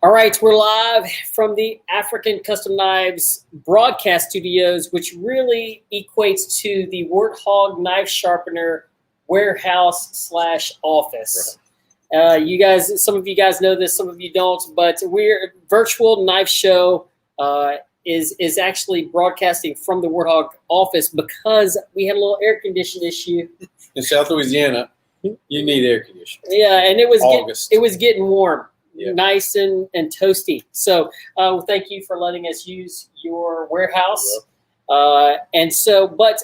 All right, we're live from the African Custom Knives broadcast studios, which really equates to the Warthog knife sharpener warehouse/office. You guys, some of you guys know this, some of you don't, but we're virtual knife show is actually broadcasting from the Warthog office because we had a little air conditioning issue in South Louisiana. You need air conditioning. Yeah, and it was getting warm. Yeah. Nice and toasty. So thank you for letting us use your warehouse. Yep. But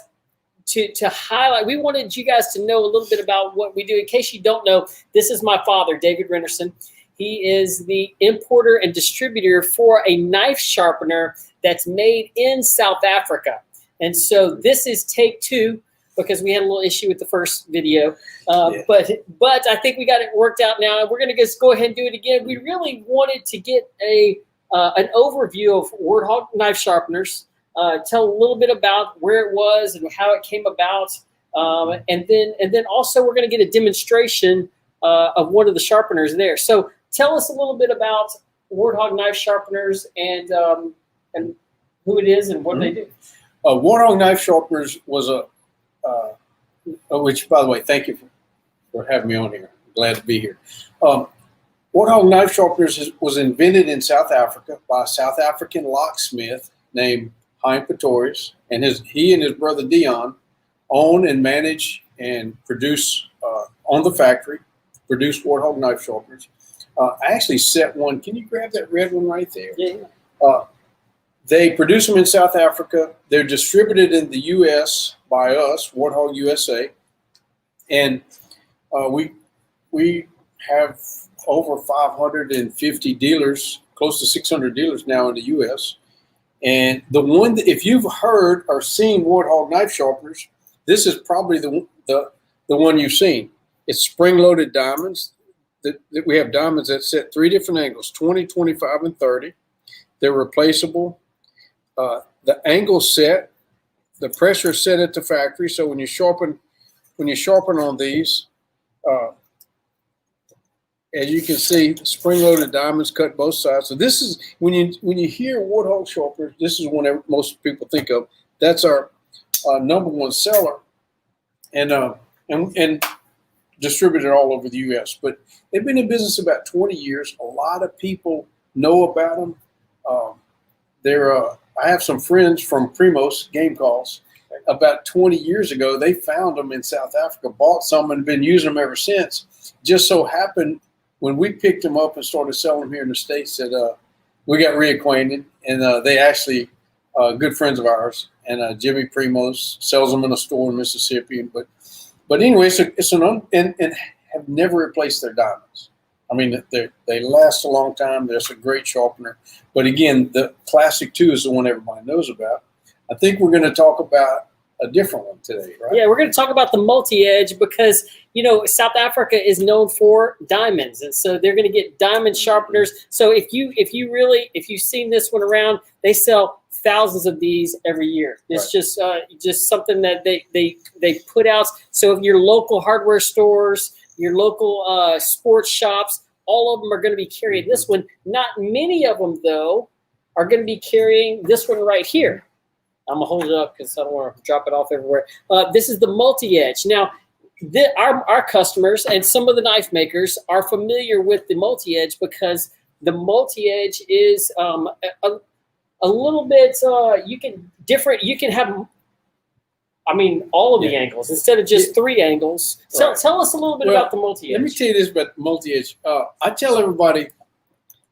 to highlight, we wanted you guys to know a little bit about what we do. In case you don't know, this is my father, David Reynerson. He is the importer and distributor for a knife sharpener that's made in South Africa. And so this is take two, because we had a little issue with the first video. But I think we got it worked out now. And we're going to just go ahead and do it again. We really wanted to get an overview of Wordhawk knife sharpeners, tell a little bit about where it was and how it came about. And then also we're going to get a demonstration of one of the sharpeners there. So tell us a little bit about Wordhawk knife sharpeners and who it is and what they do. Warthog knife sharpeners was which, by the way, thank you for having me on here. I'm glad to be here. Warthog knife sharpeners was invented in South Africa by a South African locksmith named Hein Pretorius, and he and his brother Dion own and manage and produce on the factory, produce Warthog knife sharpeners. I actually set one. Can you grab that red one right there? Yeah. They produce them in South Africa. They're distributed in the U.S. by us, Warthog USA, and we have over 550 dealers, close to 600 dealers now in the U.S. And the one that, if you've heard or seen Warthog knife sharpeners, this is probably the one you've seen. It's spring-loaded diamonds. We have diamonds that set three different angles: 20, 25, and 30. They're replaceable. The angle set, the pressure is set at the factory. So when you sharpen on these, as you can see, spring-loaded diamonds cut both sides. So this is when you hear Warthog sharpeners, this is one most people think of. That's our #1 seller, and distributed all over the U.S. But they've been in business about 20 years. A lot of people know about them. I have some friends from Primos Game Calls. About 20 years ago, they found them in South Africa, bought some, and been using them ever since. Just so happened when we picked them up and started selling them here in the States that we got reacquainted, and they actually good friends of ours. And Jimmy Primos sells them in a store in Mississippi. But anyway, and have never replaced their diamonds. I mean, they last a long time. There's a great sharpener. But again, the Classic 2 is the one everybody knows about. I think we're going to talk about a different one today, right? Yeah, we're going to talk about the multi-edge because, South Africa is known for diamonds. And so they're going to get diamond sharpeners. So if you've seen this one around, they sell thousands of these every year. It's right. just something that they put out. So if your local hardware stores, your local sports shops, all of them are going to be carrying this one. Not many of them, though, are going to be carrying this one right here. I'm going to hold it up because I don't want to drop it off everywhere. This is the multi-edge. Now, our customers and some of the knife makers are familiar with the multi-edge because the multi-edge is a little bit, you can have, all of the angles instead of just three angles. So tell us a little bit about the multi-edge. Let me tell you this about the multi-edge. I tell everybody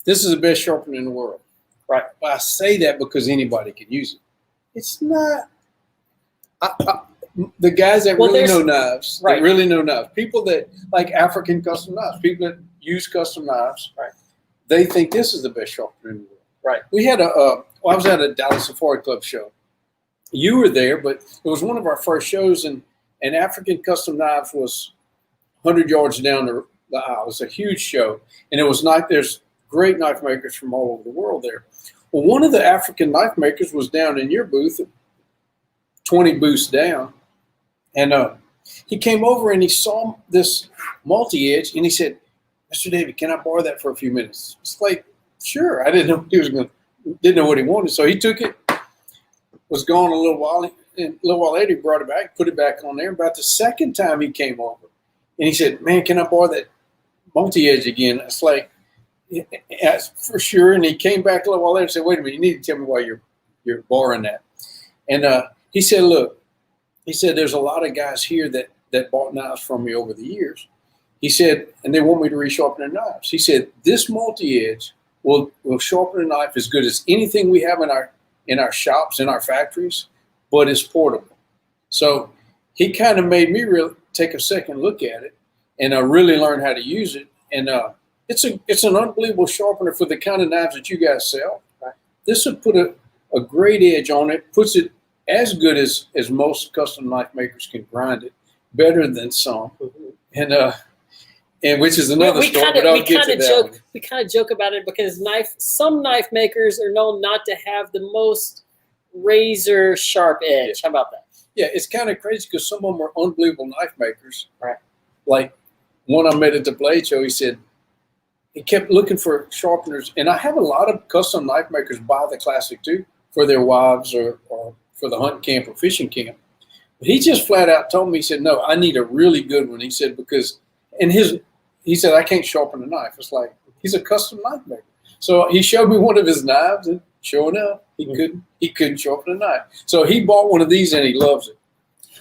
this is the best sharpener in the world. Right. But I say that because anybody can use it. It's not. The guys that really know knives, that really know knives, people that like African custom knives, people that use custom knives, they think this is the best sharpener in the world. Right. We had I was at a Dallas Safari Club show. You were there, but it was one of our first shows, and African Custom Knives was 100 yards down the aisle. It was a huge show, and it was there's great knife makers from all over the world there. Well, one of the African knife makers was down in your booth, 20 booths down, and he came over and he saw this multi-edge, and he said, "Mr. David, can I borrow that for a few minutes?" It's like sure. I didn't know didn't know what he wanted. So he took it, was gone a little while. And a little while later, he brought it back, put it back on there. About the second time he came over, and he said, "Man, can I borrow that multi-edge again?" It's like, yeah, for sure. And he came back a little while later and said, "Wait a minute, you need to tell me why you're borrowing that." And he said, "Look," he said, "there's a lot of guys here that bought knives from me over the years." He said, "and they want me to resharpen their knives." He said, "This multi-edge will sharpen a knife as good as anything we have in our shops, in our factories, but it's portable." So he kind of made me take a second look at it, and really learn how to use it. And it's an unbelievable sharpener for the kind of knives that you guys sell. Right. This would put a great edge on it, puts it as good as most custom knife makers can grind it, better than some. Mm-hmm. And which is another story, but I'll get to that one. We kind of joke about it because some knife makers are known not to have the most razor sharp edge. How about that? Yeah, it's kind of crazy because some of them are unbelievable knife makers. Right. Like one I met at the Blade Show, he said he kept looking for sharpeners. And I have a lot of custom knife makers buy the Classic too for their wives or for the hunt camp or fishing camp. But he just flat out told me, he said, "No, I need a really good one." He said, because, and he said, "I can't sharpen a knife." It's like, he's a custom knife maker. So he showed me one of his knives, and sure enough, he couldn't sharpen a knife. So he bought one of these and he loves it.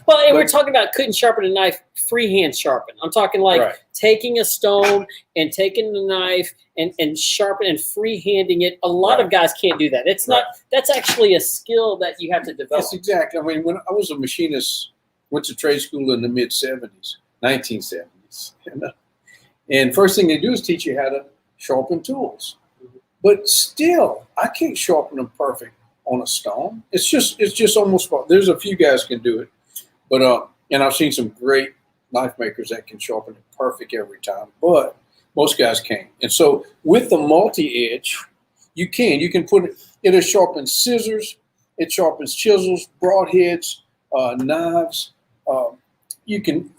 Well, and we're talking about couldn't sharpen a knife freehand sharpen. I'm talking like taking a stone and taking the knife and sharpen and freehanding it. A lot of guys can't do that. It's not. That's actually a skill that you have to develop. That's exactly. I mean, when I was a machinist, went to trade school in the mid-'70s, 1970s. And first thing they do is teach you how to sharpen tools. But still, I can't sharpen them perfect on a stone. It's just almost, there's a few guys can do it. But and I've seen some great knife makers that can sharpen it perfect every time, but most guys can't. And so with the multi-edge, you can put it, it'll sharpen scissors, it sharpens chisels, broadheads, knives. You can,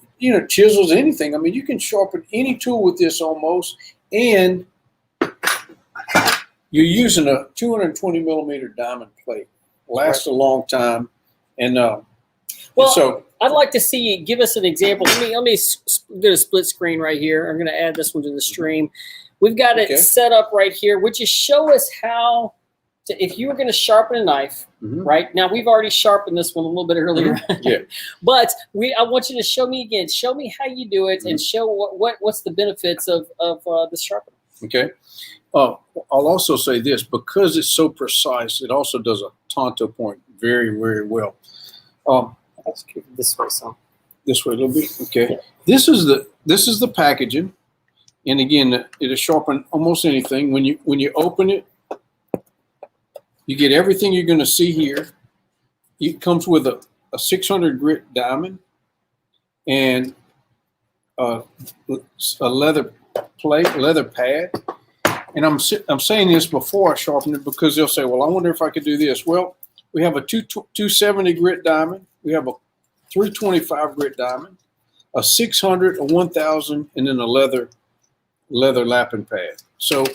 chisels, anything. I mean, you can sharpen any tool with this almost, and you're using a 220 millimeter diamond plate. Lasts a long time, and so I'd like to see you give us an example. Let me do a split screen right here. I'm going to add this one to the stream. We've got it set up right here. Would you show us how to, if you were going to sharpen a knife, right? Now we've already sharpened this one a little bit earlier. Yeah. But I want you to show me again. Show me how you do it and show what's the benefits of the sharpener. Okay. I'll also say this, because it's so precise, it also does a tanto point very, very well. Let's keep it this way some. This way a little bit. Okay. Yeah. This is the packaging, and again, it'll sharpen almost anything. When you open it, you get everything you're going to see here. It comes with a 600 grit diamond and a leather plate, leather pad. And I'm saying this before I sharpen it because they'll say, "Well, I wonder if I could do this." Well, we have a 270 grit diamond. We have a 325 grit diamond, a 600, a 1000, and then a leather lapping pad. So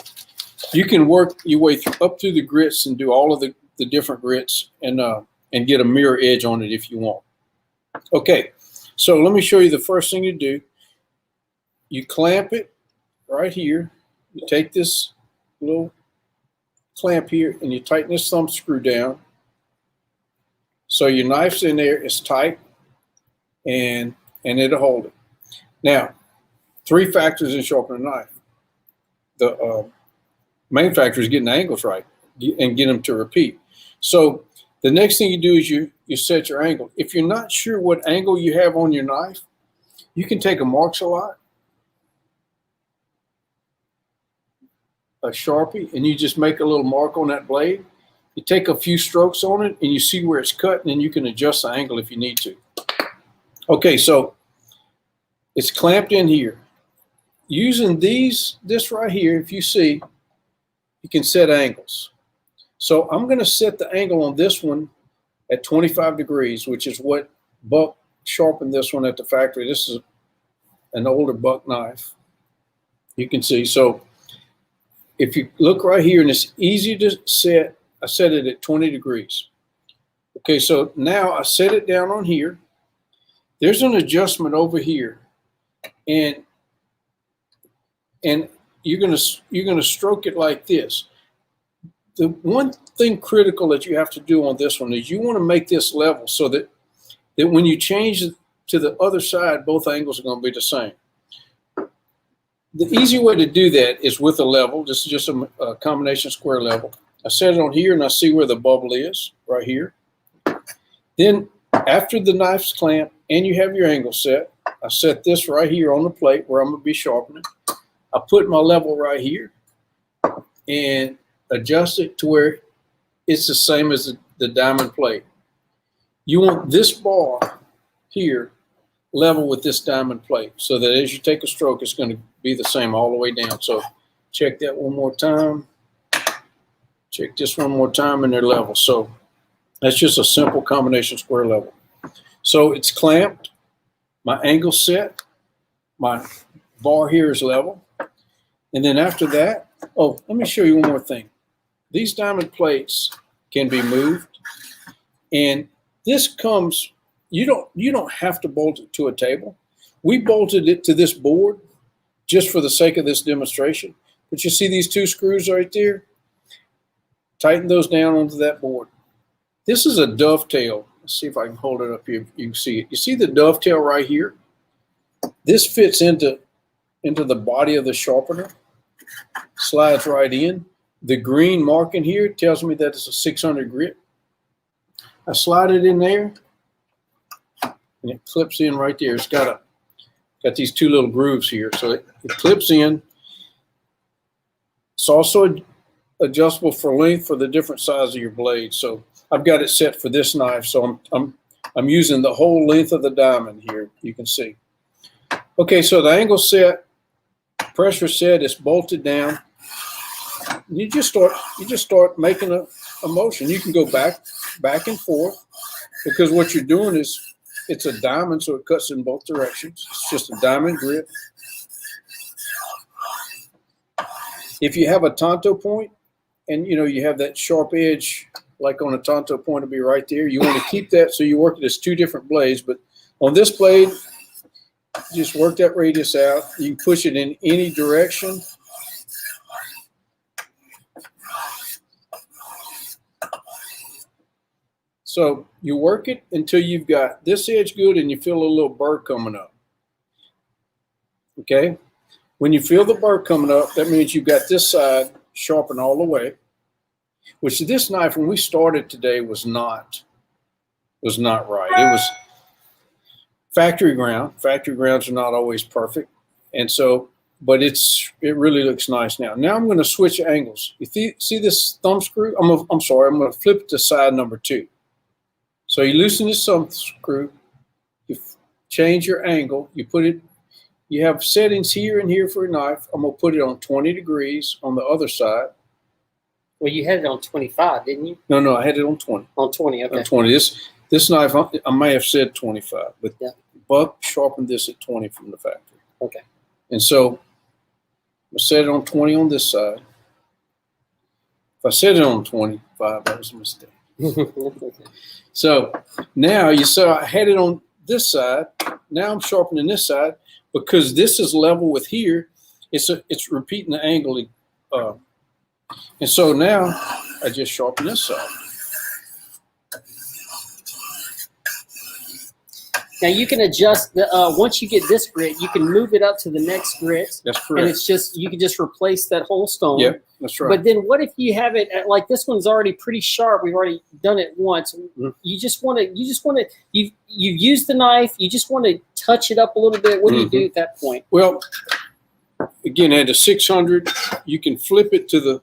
you can work your way up through the grits and do all of the different grits and get a mirror edge on it if you want. Okay, so let me show you the first thing you do. You clamp it right here. You take this little clamp here and you tighten this thumb screw down. So your knife's in there, it's tight, and it'll hold it. Now, 3 factors in sharpening a knife. The main factor is getting the angles right and get them to repeat. So the next thing you do is you set your angle. If you're not sure what angle you have on your knife, you can take a Marks-A-Lot, a Sharpie, and you just make a little mark on that blade. You take a few strokes on it and you see where it's cut, and then you can adjust the angle if you need to. Okay, so it's clamped in here. Using this right here, if you see, you can set angles. So I'm going to set the angle on this one at 25 degrees, which is what Buck sharpened this one at the factory. This is an older Buck knife. You can see. So if you look right here, and it's easy to set, I set it at 20 degrees. Okay, so now I set it down on here. There's an adjustment over here, and you're gonna stroke it like this. The one thing critical that you have to do on this one is you want to make this level so that when you change it to the other side, both angles are going to be the same. The easy way to do that is with a level. This is just a combination square level. I set it on here, and I see where the bubble is, right here. Then after the knife's clamped and you have your angle set, I set this right here on the plate where I'm going to be sharpening. I put my level right here and adjust it to where it's the same as the diamond plate. You want this bar here level with this diamond plate so that as you take a stroke, it's going to be the same all the way down. So check that one more time. Check this one more time, and they're level. So that's just a simple combination square level. So it's clamped, my angle set, my bar here is level. And then after that, oh, let me show you one more thing. These diamond plates can be moved, and this comes, you don't have to bolt it to a table. We bolted it to this board just for the sake of this demonstration. But you see these two screws right there? Tighten those down onto that board. This is a dovetail. Let's see if I can hold it up here. You can see it. You see the dovetail right here? This fits into the body of the sharpener. Slides right in. The green marking here tells me that it's a 600 grit. I slide it in there, and it clips in right there. It's got these two little grooves here, so it clips in. It's also adjustable for length for the different size of your blade. So I've got it set for this knife, so I'm using the whole length of the diamond here. You can see. Okay, so the angle set, pressure set, it's bolted down. You just start making a motion. You can go back and forth, because what you're doing is it's a diamond, so it cuts in both directions. It's just a diamond grit. If you have a tanto point, and you have that sharp edge, like on a tanto point, to be right there, you want to keep that so you work it as two different blades. But on this blade, just work that radius out. You can push it in any direction. So you work it until you've got this edge good and you feel a little burr coming up. Okay? When you feel the burr coming up, that means you've got this side sharpened all the way, which this knife, when we started today, was not right. It was factory ground. Factory grounds are not always perfect. And so, but it really looks nice now. Now I'm going to switch angles. You see this thumb screw? I'm sorry, I'm going to flip it to side number 2. So you loosen this thumb screw, you change your angle, you have settings here and here for a knife. I'm going to put it on 20 degrees on the other side. Well, you had it on 25, didn't you? No, I had it on 20. On 20, okay. On 20. This knife, I may have said 25, but yeah. Buck sharpened this at 20 from the factory. Okay. And so I set it on 20 on this side. If I set it on 25, that was a mistake. So now you saw I had it on this side. Now I'm sharpening this side because this is level with here. It's repeating the angle. And so now I just sharpen this side. Now you can adjust once you get this grit, you can move it up to the next grit. That's correct. And you can just replace that whole stone. Yep, that's right. But then what if you have it like this one's already pretty sharp? We've already done it once. Mm-hmm. You've used the knife. You just want to touch it up a little bit. What do you do at that point? Well, again, at a 600, you can flip it to the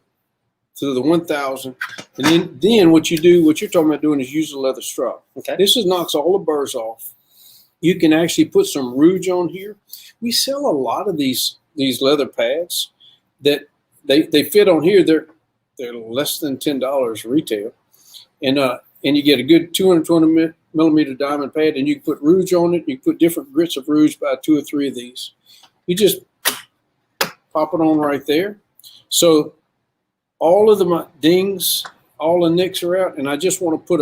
1000, and then what you're talking about doing is use the leather strap. Okay. This knocks all the burrs off. You can actually put some rouge on here. We sell a lot of these leather pads that they fit on here. They're less than $10 retail, and you get a good 220 millimeter diamond pad, and you can put rouge on it. You can put different grits of rouge, about 2 or 3 of these. You just pop it on right there. So all of the dings, all the nicks are out, and I just want to put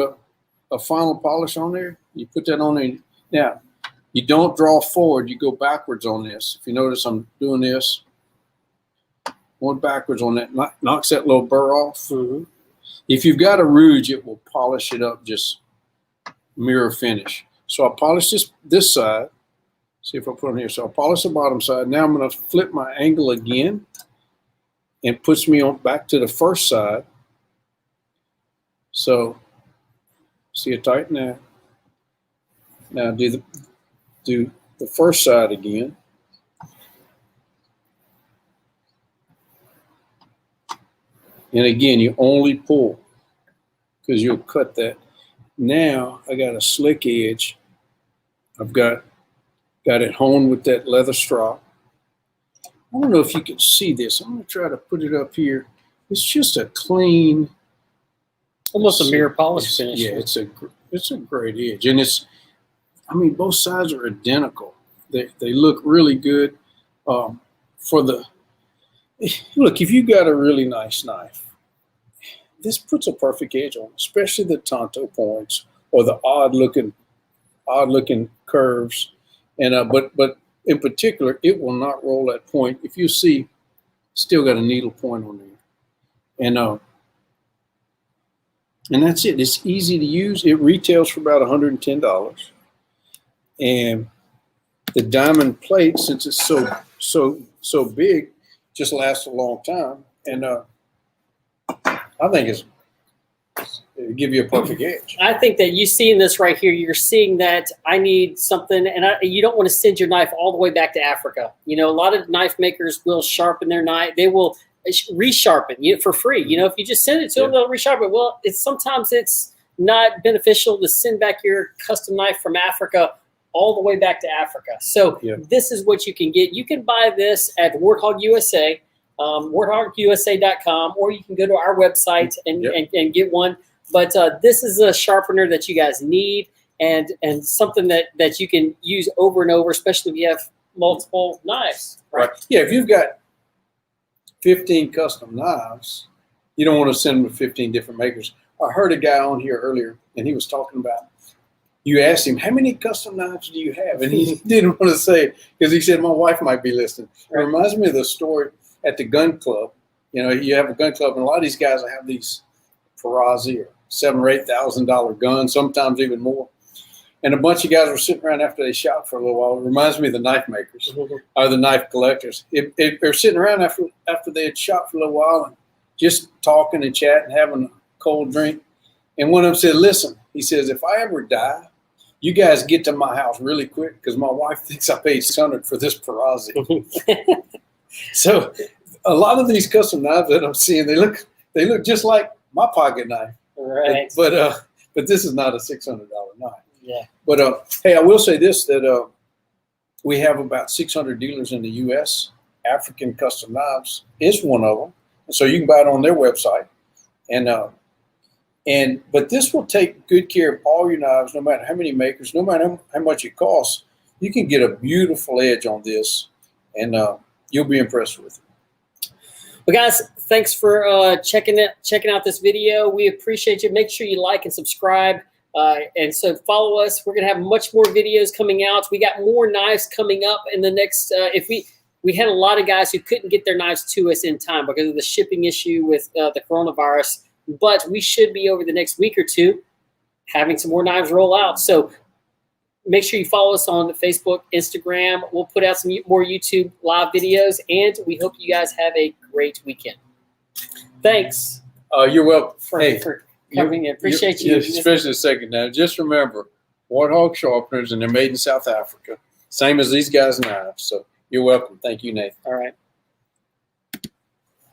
a final polish on there. You put that on there. Now, you don't draw forward, you go backwards on this. If you notice, I'm doing this. Going backwards on that, knocks that little burr off. Mm-hmm. If you've got a rouge, it will polish it up, just mirror finish. So I polish this side. See if I put on here. So I polish the bottom side. Now I'm going to flip my angle again, and puts me on back to the first side. So see it tighten that. Now do the first side again. And again, you only pull because you'll cut that. Now I got a slick edge. I've got it honed with that leather strop. I don't know if you can see this. I'm going to try to put it up here. It's just a clean, almost a mirror polish finish. Yeah, it's a great edge, and I mean, both sides are identical. They look really good. Look, if you got a really nice knife, this puts a perfect edge on, especially the tanto points or the odd looking curves. And but in particular, it will not roll that point. If you see, still got a needle point on there, and that's it. It's easy to use. It retails for about $110, and the diamond plate, since it's so big, just lasts a long time. And I think it'll give you a perfect edge. I think that you seeing this right here, you're seeing that I need something, and you don't want to send your knife all the way back to Africa. You know, a lot of knife makers will sharpen their knife. They will resharpen for free. You know, if you just send it to them, they'll resharpen. Well, sometimes it's not beneficial to send back your custom knife from Africa all the way back to Africa. So this is what you can get. You can buy this at Warthog USA. WordhawkUSA.com, or you can go to our website and get one. But this is a sharpener that you guys need, and something that you can use over and over, especially if you have multiple knives. Right. Yeah, if you've got 15 custom knives, you don't want to send them to 15 different makers. I heard a guy on here earlier, and he was talking about, you asked him, how many custom knives do you have? And he didn't want to say it because he said, my wife might be listening. It reminds me of the story at the gun club. You know, you have a gun club, and a lot of these guys have these Ferrazzi or $7,000 or $8,000 guns, sometimes even more. And a bunch of guys were sitting around after they shot for a little while. It reminds me of the knife makers or the knife collectors. They're sitting around after they had shot for a little while and just talking and chatting, having a cold drink. And one of them said, listen, he says, if I ever die, you guys get to my house really quick because my wife thinks I paid $600 for this Ferrazzi. So a lot of these custom knives that I'm seeing, they look just like my pocket knife. Right. But this is not a $600 knife. Yeah. But hey, I will say this, that we have about 600 dealers in the U.S. African Custom Knives is one of them. So you can buy it on their website. But this will take good care of all your knives, no matter how many makers, no matter how much it costs. You can get a beautiful edge on this, and you'll be impressed with it. Well, guys, thanks for checking out this video. We appreciate you. Make sure you like and subscribe. And so follow us. We're going to have much more videos coming out. We got more knives coming up in the next, we had a lot of guys who couldn't get their knives to us in time because of the shipping issue with the coronavirus. But we should be over the next week or two having some more knives roll out. So make sure you follow us on Facebook, Instagram. We'll put out some more YouTube live videos, and we hope you guys have a great weekend. Thanks. You're welcome. For coming in. Appreciate you. Especially a second now. Just remember, Warthog Sharpeners, and they're made in South Africa. Same as these guys' knives. So you're welcome. Thank you, Nathan. All right.